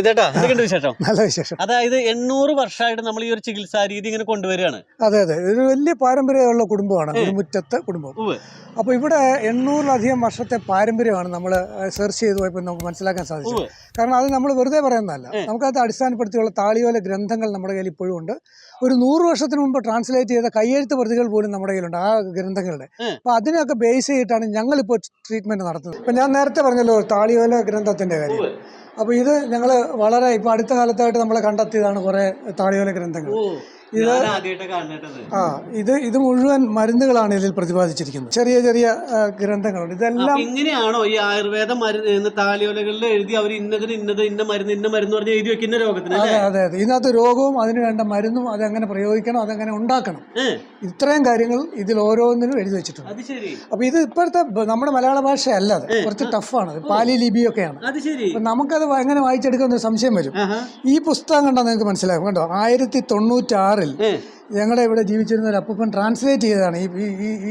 ഇതേട്ടാ എന്തൊക്കെയുണ്ട് വിശേഷം? നല്ല വിശേഷം. അതായത് 800 വർഷമായിട്ട് നമ്മൾ ഈ ഒരു ചികിത്സാ രീതി ഇങ്ങനെ കൊണ്ടുവരികയാണ്. അതെ അതെ, ഇത് വലിയ പാരമ്പര്യമുള്ള കുടുംബമാണ്, മുറ്റത്തെ കുടുംബം. അപ്പോൾ ഇവിടെ 800-ലധികം വർഷത്തെ പാരമ്പര്യമാണ് നമ്മൾ സെർച്ച് ചെയ്ത് പോയപ്പോൾ നമുക്ക് മനസ്സിലാക്കാൻ സാധിച്ചത്. കാരണം അത് നമ്മൾ വെറുതെ പറയുന്നതല്ല, നമുക്കത് അടിസ്ഥാനപ്പെടുത്തിയുള്ള താളിയോല ഗ്രന്ഥങ്ങൾ നമ്മുടെ കയ്യിൽ ഇപ്പോഴും ഉണ്ട്. ഒരു 100 വർഷത്തിന് മുമ്പ് ട്രാൻസ്ലേറ്റ് ചെയ്ത കയ്യെഴുത്ത് പ്രതികൾ പോലും നമ്മുടെ കയ്യിലുണ്ട് ആ ഗ്രന്ഥങ്ങളുടെ. അപ്പോൾ അതിനൊക്കെ ബേസ് ചെയ്തിട്ടാണ് ഞങ്ങളിപ്പോൾ ട്രീറ്റ്മെൻറ്റ് നടത്തുന്നത്. ഇപ്പം ഞാൻ നേരത്തെ പറഞ്ഞല്ലോ താളിയോല ഗ്രന്ഥത്തിൻ്റെ കാര്യം. അപ്പോൾ ഇത് ഞങ്ങൾ വളരെ ഇപ്പോൾ അടുത്ത കാലത്തായിട്ട് നമ്മൾ കണ്ടെത്തിയതാണ് കുറേ താളിയോല ഗ്രന്ഥങ്ങൾ. ഇത് മുഴുവൻ മരുന്നുകളാണ് ഇതിൽ പ്രതിപാദിച്ചിരിക്കുന്നത്. ചെറിയ ചെറിയ ഗ്രന്ഥങ്ങളുണ്ട്. ഇതെല്ലാം ഇങ്ങനെയാണോ ഈ ആയുർവേദ മരുന്ന് താളിയോലകളിൽ എഴുതി അവർ ഇന്ന മരുന്ന് പറഞ്ഞ് എഴുതി വെക്കുന്ന രോഗത്തിന്? അതെ അതെ അതെ, ഇതിനകത്ത് രോഗവും അതിന് വേണ്ട മരുന്നും അതെങ്ങനെ പ്രയോഗിക്കണം, അതെങ്ങനെ ഉണ്ടാക്കണം, ഇത്രയും കാര്യങ്ങൾ ഇതിൽ ഓരോന്നിനും എഴുതി വെച്ചിട്ടുണ്ട്. അപ്പൊ ഇത് ഇപ്പോഴത്തെ നമ്മുടെ മലയാള ഭാഷ അല്ല, അത് കുറച്ച് ടഫാണ്, പാലി ലിപിയൊക്കെയാണ്. നമുക്കത് എങ്ങനെ വായിച്ചെടുക്കുന്ന സംശയം വരും. ഈ പുസ്തകം കണ്ടാൽ നിങ്ങൾക്ക് മനസ്സിലാകും കേട്ടോ. 1096 ഞങ്ങളുടെ ഇവിടെ ജീവിച്ചിരുന്ന ഒരു അപ്പൂപ്പൻ ട്രാൻസ്ലേറ്റ് ചെയ്തതാണ്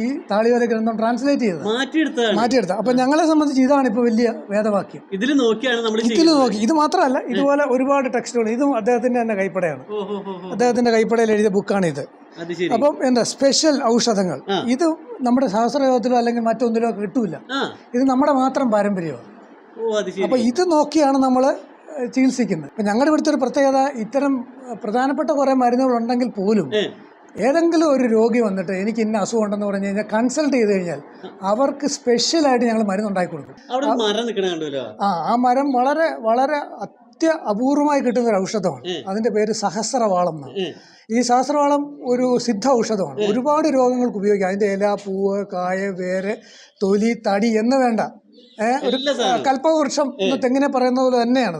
ഈ താളിയോല ഗ്രന്ഥം ട്രാൻസ്ലേറ്റ് ചെയ്തത്, മാറ്റിയെടുത്ത. അപ്പൊ ഞങ്ങളെ സംബന്ധിച്ച് ഇതാണ് ഇപ്പൊ വലിയ വേദവാക്യം. ഇതിൽ നോക്കി ഇത് മാത്രമല്ല, ഇതുപോലെ ഒരുപാട് ടെക്സ്റ്റുകൾ, ഇതും അദ്ദേഹത്തിന്റെ തന്നെ കൈപ്പടയാണ്. അദ്ദേഹത്തിന്റെ കൈപ്പടയിൽ എഴുതിയ ബുക്കാണ് ഇത്. അപ്പം എന്താ സ്പെഷ്യൽ ഔഷധങ്ങൾ, ഇത് നമ്മുടെ ശാസ്ത്രയോഗത്തിലോ അല്ലെങ്കിൽ മറ്റൊന്നിലോ കിട്ടൂല, ഇത് നമ്മുടെ മാത്രം പാരമ്പര്യമാണ്. അപ്പൊ ഇത് നോക്കിയാണ് നമ്മൾ ചികിത്സിക്കുന്നത്. ഇപ്പം ഞങ്ങളുടെ ഇവിടുത്തെ ഒരു പ്രത്യേകത, ഇത്തരം പ്രധാനപ്പെട്ട കുറേ മരുന്നുകളുണ്ടെങ്കിൽ പോലും ഏതെങ്കിലും ഒരു രോഗി വന്നിട്ട് എനിക്ക് ഇന്ന അസുഖം ഉണ്ടെന്ന് പറഞ്ഞു കഴിഞ്ഞാൽ കൺസൾട്ട് ചെയ്ത് കഴിഞ്ഞാൽ അവർക്ക് സ്പെഷ്യലായിട്ട് ഞങ്ങൾ മരുന്നുണ്ടാക്കി കൊടുക്കും. ആ മരം വളരെ വളരെ അപൂർവമായി കിട്ടുന്ന ഒരു ഔഷധമാണ്. അതിൻ്റെ പേര് സഹസ്രവാളം എന്നാണ്. ഈ സഹസ്രവാളം ഒരു സിദ്ധ ഔഷധമാണ്. ഒരുപാട് രോഗങ്ങൾക്ക് ഉപയോഗിക്കാം. അതിൻ്റെ ഇല, പൂവ്, കായ, വേര്, തൊലി, തടി എന്ന് വേണ്ട ഒരു കൽപ്പവൃക്ഷം തെങ്ങിനെ പറയുന്ന പോലെ തന്നെയാണ്.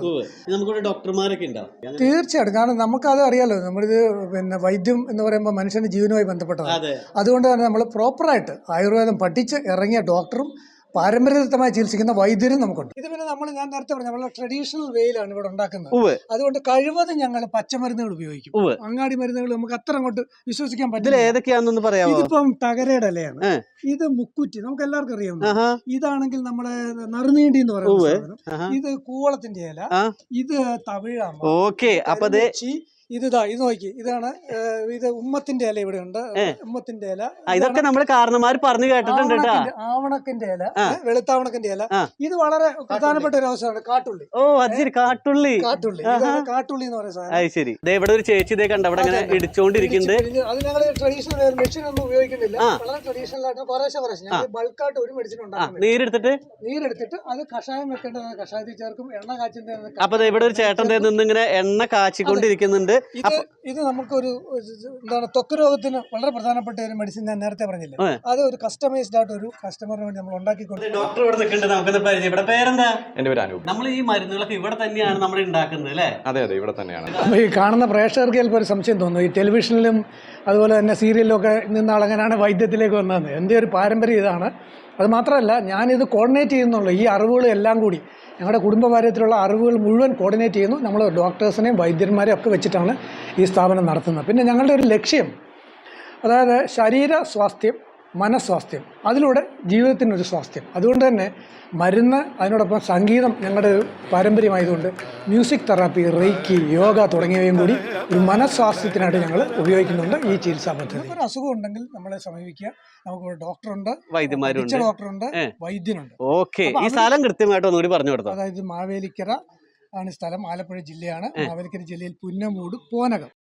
തീർച്ചയായിട്ടും. കാരണം നമുക്കത് അറിയാലോ, നമ്മളിത് പിന്നെ വൈദ്യം എന്ന് പറയുമ്പോൾ മനുഷ്യന്റെ ജീവനുമായി ബന്ധപ്പെട്ടതാണ്. അതുകൊണ്ട് തന്നെ നമ്മൾ പ്രോപ്പറായിട്ട് ആയുർവേദം പഠിച്ച് ഇറങ്ങിയ ഡോക്ടറും പാരമ്പര്യദത്തമായി ചികിത്സിക്കുന്ന വൈദ്യരും നമുക്കുണ്ട്. ഇത് പിന്നെ ഞാൻ നേരത്തെ പറഞ്ഞു, നമ്മൾ ട്രഡീഷണൽ വേയിലാണ് ഇവിടെ ഉണ്ടാക്കുന്നത്. അതുകൊണ്ട് കഴിവതും ഞങ്ങൾ പച്ചമരുന്നുകൾ ഉപയോഗിക്കും. അങ്ങാടി മരുന്നുകൾ നമുക്ക് അത്ര അങ്ങോട്ട് വിശ്വസിക്കാൻ പറ്റില്ല. ഏതൊക്കെയാണെന്ന് പറയാം. ഇതിപ്പം തകരയുടെ ഇലയാണ്, ഇത് മുക്കുറ്റി, നമുക്ക് എല്ലാവർക്കും അറിയാം. ഇതാണെങ്കിൽ നമ്മളെ നറുനീണ്ടി എന്ന് പറയുന്നത്, ഇത് കൂവളത്തിന്റെ ഇല, ഇത് തമിഴാമ, ഇത് നോക്കി, ഇതാണ് ഇത് ഉമ്മത്തിന്റെ ഇല. ഇവിടെ ഉണ്ട് ഉമ്മത്തിന്റെ ഇല. ഇതൊക്കെ നമ്മൾ കാരണന്മാർ പറഞ്ഞു കേട്ടിട്ടുണ്ട്. ആവണക്കിന്റെ ഇല, വെളുത്താവണക്കിന്റെ ഇല. ഇത് വളരെ പ്രധാനപ്പെട്ട ഒരു അവസരമാണ്. കാട്ടുള്ളി. കാട്ടുള്ളി കാട്ടുള്ളി എന്ന് പറയുന്ന സാധനം. ഇവിടെ ഒരു ചേച്ചി ഇതേ കണ്ട അവിടെ ഇടിച്ചോണ്ടിരിക്കുന്നുണ്ട്. അത് ഞങ്ങൾ ട്രഡീഷണൽ മെഷീൻ ഒന്നും ഉപയോഗിക്കുന്നില്ല. വളരെ ട്രഡീഷണൽ ആയിട്ട് കുറേശ്ശെ ഞങ്ങൾ ബൾക്കായിട്ട് ഒരു മെഡിസിൻ ഉണ്ടാക്കും. നീരെടുത്തിട്ട് അത് കഷായം വെക്കേണ്ടത് കഷായത്തിൽ ചേർക്കും. എണ്ണ കാച്ചിന്റെ. അപ്പൊ ഇവിടെ ഒരു ചേട്ടൻ നിന്ന് ഇങ്ങനെ എണ്ണ കാച്ചിക്കൊണ്ടിരിക്കുന്നുണ്ട്. ഇത് നമുക്കൊരു എന്താണ് ത്വക്ക് രോഗത്തിന് വളരെ പ്രധാനപ്പെട്ട ഒരു മെഡിസിൻ ഞാൻ നേരത്തെ പറഞ്ഞില്ലേ, അത് ഒരു കസ്റ്റമൈസ്ഡ് ആയിട്ട് ഒരു കസ്റ്റമറിന് വേണ്ടി നമ്മൾ ഉണ്ടാക്കിക്കൊണ്ട്. ഡോക്ടർ ഇവിടെ നിൽക്കുന്നുണ്ട്, നമുക്കൊന്ന് പരിചയപ്പെടാം. പേരെന്താ? എന്റെ പേര് അനൂപ്. നമ്മൾ ഈ മരുന്നുകളൊക്കെ ഇവിടെ തന്നെയാണ് നമ്മൾ ഉണ്ടാക്കുന്നത് അല്ലേ? അതെ അതെ, ഇവിടെ തന്നെയാണ്. അപ്പൊ ഈ കാണുന്ന പ്രേക്ഷകർക്ക് ചിലപ്പോൾ ഒരു സംശയം തോന്നുന്നു, ഈ ടെലിവിഷനിലും അതുപോലെ തന്നെ സീരിയലിലും ഒക്കെ നിന്ന ആളെങ്ങനെയാണ് വൈദ്യത്തിലേക്ക് വന്നത്. എൻ്റെ ഒരു പാരമ്പര്യം ഇതാണ്. അത് മാത്രമല്ല, ഞാനിത് കോർഡിനേറ്റ് ചെയ്യുന്നുള്ളൂ. ഈ അറിവുകൾ എല്ലാം കൂടി ഞങ്ങളുടെ കുടുംബപാര്യത്തിലുള്ള അറിവുകൾ മുഴുവൻ കോർഡിനേറ്റ് ചെയ്യുന്നു. നമ്മൾ ഡോക്ടേഴ്സിനെയും വൈദ്യന്മാരെയും ഒക്കെ വെച്ചിട്ടാണ് ഈ സ്ഥാപനം നടത്തുന്നത്. പിന്നെ ഞങ്ങളുടെ ഒരു ലക്ഷ്യം, അതായത് ശരീര സ്വാസ്ഥ്യം, മനസ്വാസ്ഥ്യം, അതിലൂടെ ജീവിതത്തിനൊരു സ്വാസ്ഥ്യം. അതുകൊണ്ട് തന്നെ മരുന്ന്, അതിനോടൊപ്പം സംഗീതം ഞങ്ങളുടെ പാരമ്പര്യമായതുകൊണ്ട് മ്യൂസിക് തെറാപ്പി, റേക്കി, യോഗ തുടങ്ങിയവയും കൂടി ഒരു മനസ്വാസ്ഥ്യത്തിനായിട്ട് ഞങ്ങൾ ഉപയോഗിക്കുന്നുണ്ട് ഈ ചികിത്സാ പദ്ധതി. ഒരു അസുഖം ഉണ്ടെങ്കിൽ നമ്മളെ സമീപിക്കുക. നമുക്ക് ഡോക്ടറുണ്ട്, ഡോക്ടറുണ്ട്, വൈദ്യനുണ്ട്. ഓക്കെ, ഈ സ്ഥലം കൃത്യമായിട്ട് ഒന്നുകൂടി പറഞ്ഞു കൊടുത്തു. അതായത് മാവേലിക്കര ആണ് സ്ഥലം, ആലപ്പുഴ ജില്ലയാണ്. മാവേലിക്കര ജില്ലയിൽ പുന്നമൂട്, പോനകം.